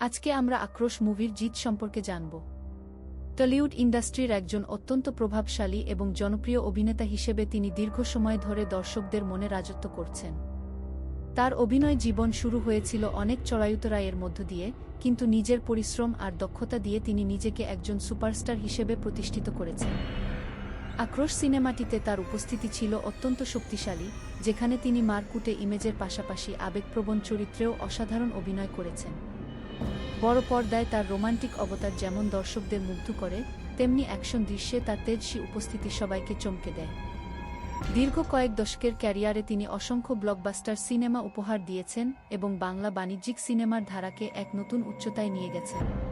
আজকে আমরা আক্রোশ মুভির জিত সম্পর্কে জানব। টলিউড ইন্ডাস্ট্রির একজন অত্যন্ত প্রভাবশালী এবং জনপ্রিয় অভিনেতা হিসেবে তিনি দীর্ঘ সময় ধরে দর্শকদের মনে রাজত্ব করছেন। তার অভিনয় জীবন শুরু হয়েছিল অনেক চড়াই-উতরাইয়ের মধ্য দিয়ে, কিন্তু নিজের পরিশ্রম আর দক্ষতা দিয়ে তিনি নিজেকে একজন সুপারস্টার হিসেবে প্রতিষ্ঠিত করেছেন। আক্রোশ সিনেমাটিতে তার উপস্থিতি ছিল অত্যন্ত শক্তিশালী, যেখানে তিনি মারকুটে ইমেজের পাশাপাশি আবেগপ্রবণ চরিত্রেও অসাধারণ অভিনয় করেছেন। বড় পর্দায় তার রোমান্টিক অবতার যেমন দর্শকদের মুগ্ধ করে, তেমনি অ্যাকশন দৃশ্যে তার তেজস্বী উপস্থিতি সবাইকে চমকে দেয়। দীর্ঘ কয়েক দশকের ক্যারিয়ারে তিনি অসংখ্য ব্লকবাস্টার সিনেমা উপহার দিয়েছেন এবং বাংলা বাণিজ্যিক সিনেমার ধারাকে এক নতুন উচ্চতায় নিয়ে গেছেন।